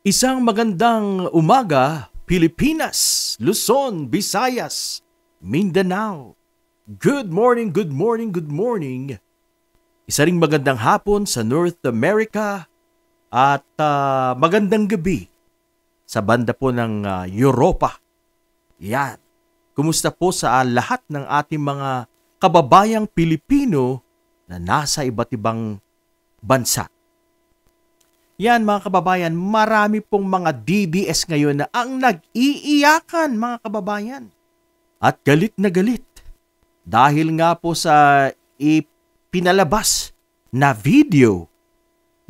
Isang magandang umaga, Pilipinas, Luzon, Visayas, Mindanao. Good morning, good morning, good morning. Isa ring magandang hapon sa North America at magandang gabi sa banda po ng Europa. Yan. Kumusta po sa lahat ng ating mga kababayang Pilipino na nasa iba't ibang bansa? Yan mga kababayan, marami pong mga DDS ngayon na ang nag-iiyakan mga kababayan. At galit na galit dahil nga po sa ipinalabas na video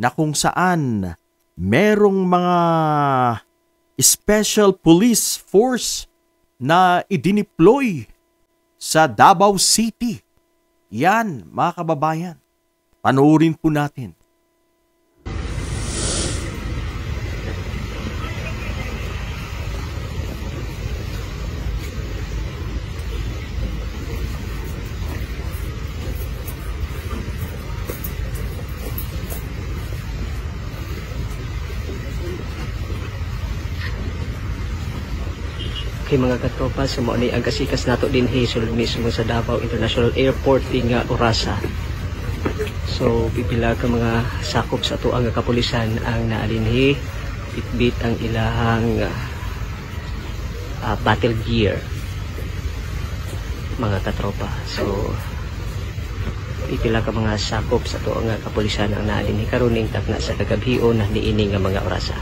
na kung saan merong mga special police force na idineploy sa Davao City. Yan mga kababayan, panoorin po natin. Kay mga katropa sa mo ni ang kasikas nato din sulod mismo sa Davao International Airport nga orasa. So pipila ka mga sakop sa ato ang kapulisan ang naalinhi bitbit ang ilahang battle gear mga katropa. So pipila ka mga sakop sa ato ang kapulisan ang naalinhi karon ning takna sa kagabhion na niini nga mga orasa.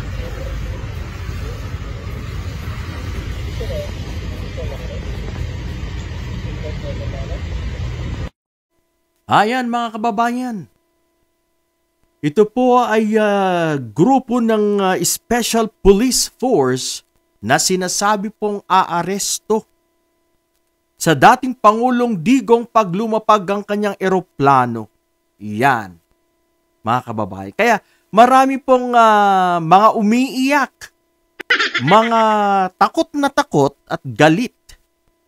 Ayan mga kababayan, ito po ay grupo ng Special Police Force na sinasabi pong aaresto sa dating Pangulong Digong pag lumapag ang kanyang eroplano. Yan, mga kababayan. Kaya marami pong mga umiiyak, mga takot na takot at galit.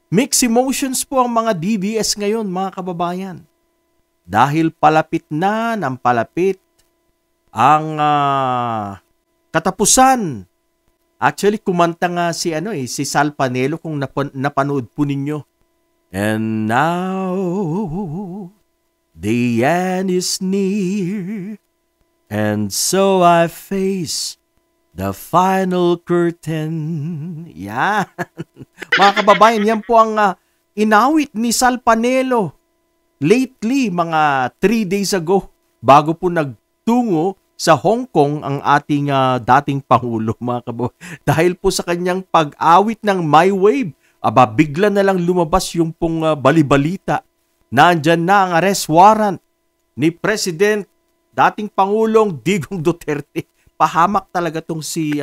Mixed emotions po ang mga DDS ngayon mga kababayan. Dahil palapit na ng palapit ang katapusan. Actually, kumanta nga si Sal Panelo kung napanood po ninyo. And now, the end is near. And so I face the final curtain. Yan. Mga kababayan, yan po ang inawit ni Sal Panelo. Lately, mga 3 days ago, bago po nagtungo sa Hong Kong ang ating dating Pangulo, mga kababayan. Dahil po sa kanyang pag-awit ng My Wave, bigla na lang lumabas yung pong balibalita. Nandyan na ang arrest warrant ni President, dating Pangulong Digong Duterte. Pahamak talaga tong si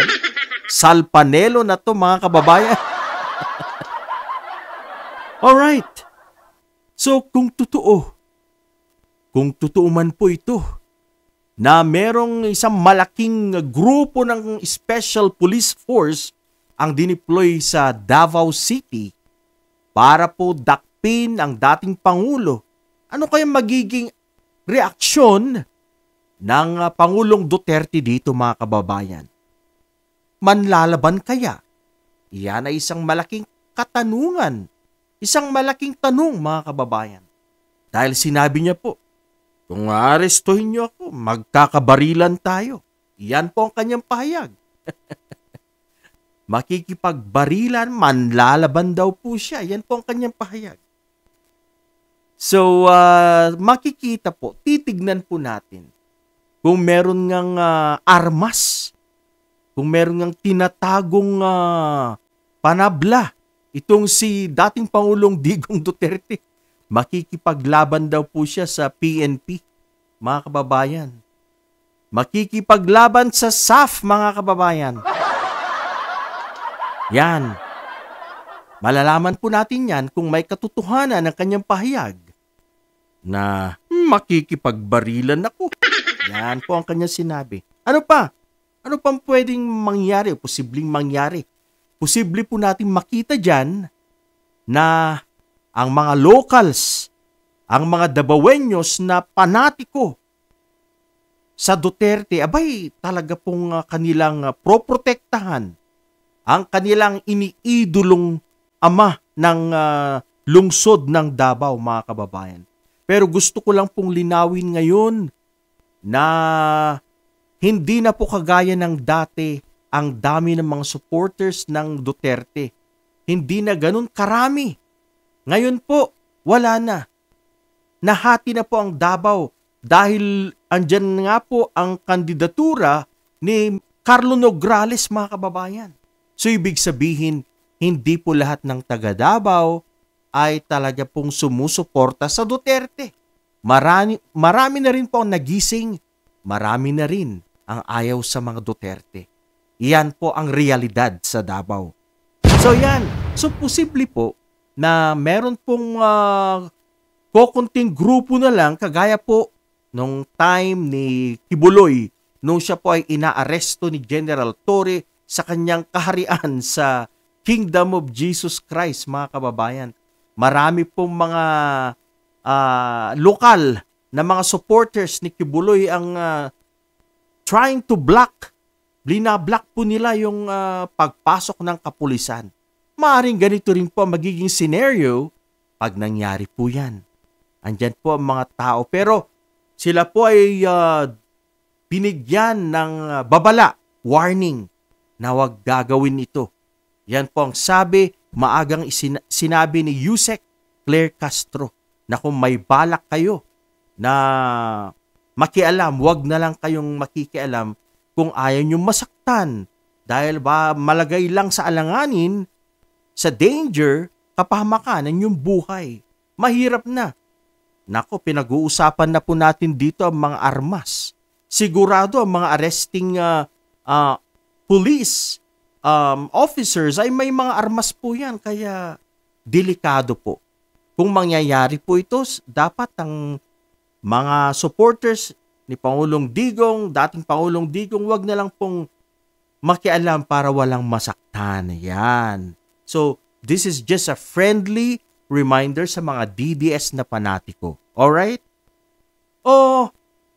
Sal Panelo na to, mga kababayan. Alright. So kung totoo man po ito, na merong isang malaking grupo ng Special Police Force ang dineploy sa Davao City para po dakpin ang dating Pangulo, ano kaya magiging reaksyon ng Pangulong Duterte dito mga kababayan? Manlalaban kaya? Yan ay isang malaking katanungan. Isang malaking tanong mga kababayan. Dahil sinabi niya po, kung aarestuhin niyo ako, magkakabarilan tayo. Yan po ang kanyang pahayag. Makikipagbarilan, manlalaban daw po siya. Yan po ang kanyang pahayag. So, makikita po, titignan po natin kung meron ngang armas, kung meron ngang tinatagong panabla, itong si dating Pangulong Digong Duterte. Makikipaglaban daw po siya sa PNP, mga kababayan. Makikipaglaban sa SAF, mga kababayan. Yan. Malalaman po natin yan kung may katotohanan ng kanyang pahayag na makikipagbarilan ako. Yan po ang kanyang sinabi. Ano pa? Ano pang pwedeng mangyari o posibleng mangyari? Posible po natin makita dyan na ang mga locals, ang mga Davaoeños na panatiko sa Duterte, abay talaga pong kanilang proprotektahan ang kanilang iniidolong ama ng lungsod ng Davao, mga kababayan. Pero gusto ko lang pong linawin ngayon na hindi na po kagaya ng dati ang dami ng mga supporters ng Duterte. Hindi na ganun karami. Ngayon po, wala na. Nahati na po ang Davao dahil andyan nga po ang kandidatura ni Carlo Nograles, mga kababayan. So ibig sabihin, hindi po lahat ng taga Davao ay talaga pong sumusuporta sa Duterte. Marami na rin po ang nagising, marami na rin ang ayaw sa mga Duterte. Iyan po ang realidad sa Davao. So yan, so posible po na meron pong kukunting grupo na lang kagaya po nung time ni Kibuloy nung siya po ay inaaresto ni General Torre sa kanyang kaharian sa Kingdom of Jesus Christ, mga kababayan. Marami pong mga lokal na mga supporters ni Kibuloy ang trying to block. Binablock po nila yung pagpasok ng kapulisan. Maaring ganito rin po magiging scenario pag nangyari po yan. Andyan po ang mga tao. Pero sila po ay binigyan ng babala, warning, na huwag gagawin ito. Yan po ang sabi, maagang sinabi ni Yusek Claire Castro na kung may balak kayo na makialam, huwag na lang kayong makikialam kung ayaw nyo masaktan dahil ba malagay lang sa alanganin, sa danger, kapahamakan yung buhay. Mahirap na. Nako, pinag-uusapan na po natin dito ang mga armas. Sigurado ang mga arresting police officers ay may mga armas po yan, kaya delikado po. Kung mangyayari po ito, dapat ang mga supporters ni Pangulong Digong, dating Pangulong Digong, wag na lang pong makialam para walang masaktan. Yan. So, this is just a friendly reminder sa mga DDS na panatiko. Alright? O,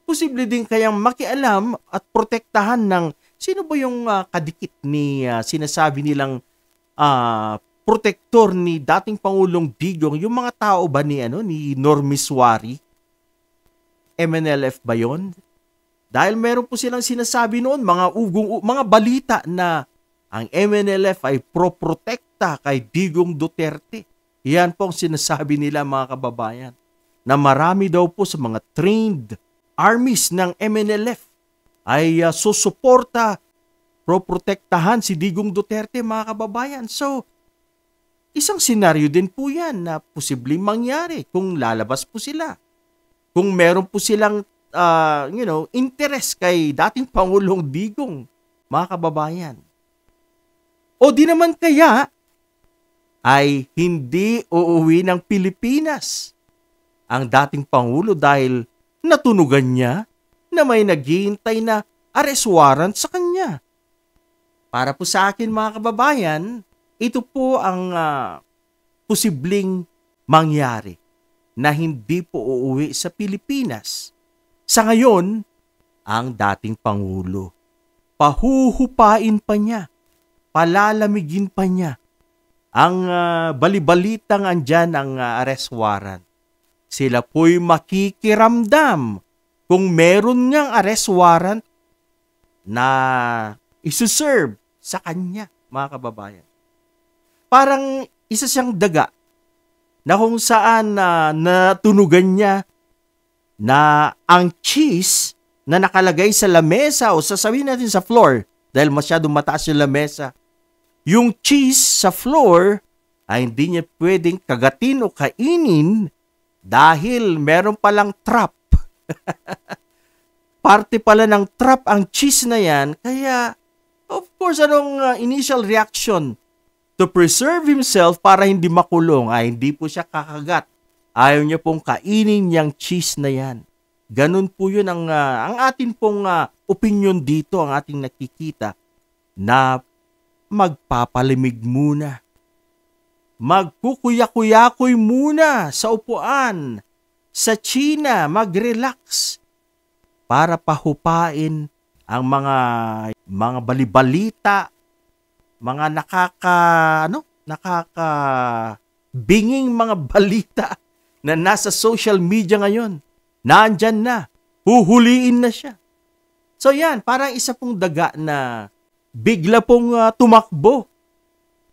posible din kayang makialam at protektahan ng sino ba yung kadikit ni sinasabi nilang protektor ni dating Pangulong Digong, yung mga tao ba ni Normie Suari? MNLF ba yun? Dahil meron po silang sinasabi noon, mga balita na ang MNLF ay pro-protekta kay Digong Duterte. Yan po ang sinasabi nila, mga kababayan, na marami daw po sa mga trained armies ng MNLF ay susuporta, pro-protektahan si Digong Duterte, mga kababayan. So, isang senaryo din po yan na posibleng mangyari kung lalabas po sila. Kung meron po silang, interest kay dating Pangulong Digong, mga kababayan. O di naman kaya ay hindi uuwi ng Pilipinas ang dating Pangulo dahil natunugan niya na may naghihintay na arrest warrant sa kanya. Para po sa akin, mga kababayan, ito po ang posibleng mangyari na hindi po uuwi sa Pilipinas. Sa ngayon, ang dating Pangulo, pahuhupain pa niya, palalamigin pa niya ang balibalitang andyan ang arrest warrant. Sila po'y makikiramdam kung meron niyang arrest warrant na isuserve sa kanya, mga kababayan. Parang isa siyang daga na kung saan natunugan niya na ang cheese na nakalagay sa lamesa o sasabihin natin sa floor dahil masyadong mataas yung lamesa, yung cheese sa floor ay hindi niya pwedeng kagatin o kainin dahil meron palang trap. Parte pala ng trap ang cheese na yan, kaya of course anong initial reaction? To preserve himself para hindi makulong ay hindi po siya kakagat. Ayaw niya pong kainin niyang cheese na yan. Ganun po yun ang atin pong opinion dito, ang ating nakikita na magpapalimig muna. Magkukuya-kuyakoy muna sa upuan, sa China, mag-relax. para pahupain ang mga balibalita, mga nakakabinging mga balita na nasa social media ngayon. Nandyan na. Huhuliin na siya. So yan, parang isa pong daga na bigla pong tumakbo.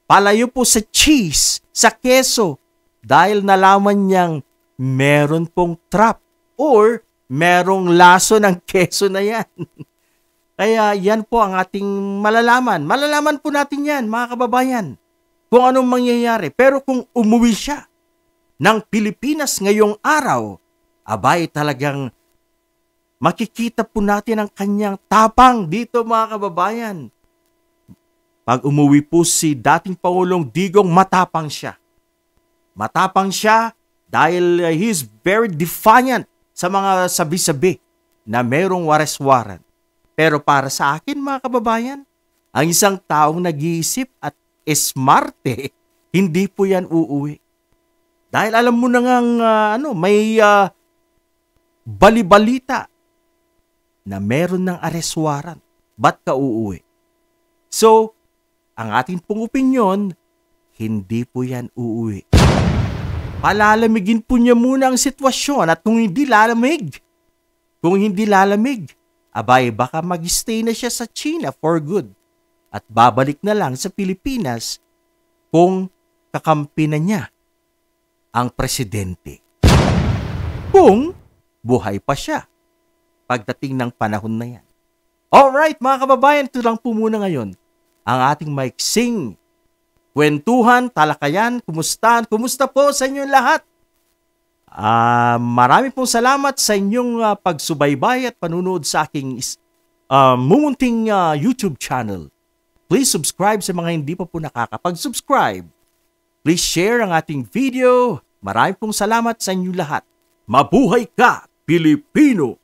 Palayo po sa cheese, sa keso, dahil nalaman niyang meron pong trap or merong laso ng keso na yan. Kaya yan po ang ating malalaman. Malalaman po natin yan, mga kababayan, kung anong mangyayari. Pero kung umuwi siya ng Pilipinas ngayong araw, abay talagang makikita po natin ang kanyang tapang dito, mga kababayan. Pag umuwi po si dating Pangulong Digong, matapang siya. Matapang siya dahil he is very defiant sa mga sabi-sabi na merong arrest warrant. Pero para sa akin, mga kababayan, ang isang taong nag-iisip at smarte, hindi po yan uuwi. Dahil alam mo na ngang may balibalita na meron ng arrest warrant. Ba't ka uuwi? So, ang ating pong opinyon, hindi po yan uuwi. Palalamigin po niya muna ang sitwasyon at kung hindi lalamig, abay baka mag-stay na siya sa China for good at babalik na lang sa Pilipinas kung kakampi na niya ang presidente. Kung buhay pa siya pagdating ng panahon na yan. Alright mga kababayan, ito lang po muna ngayon ang ating maiksing kwentuhan, talakayan, kumusta po sa inyong lahat? Marami pong salamat sa inyong pagsubaybay at panunood sa aking mumunting YouTube channel. Please subscribe sa mga hindi pa po nakakapag-subscribe. Please share ang ating video. Marami pong salamat sa inyong lahat. Mabuhay ka, Pilipino!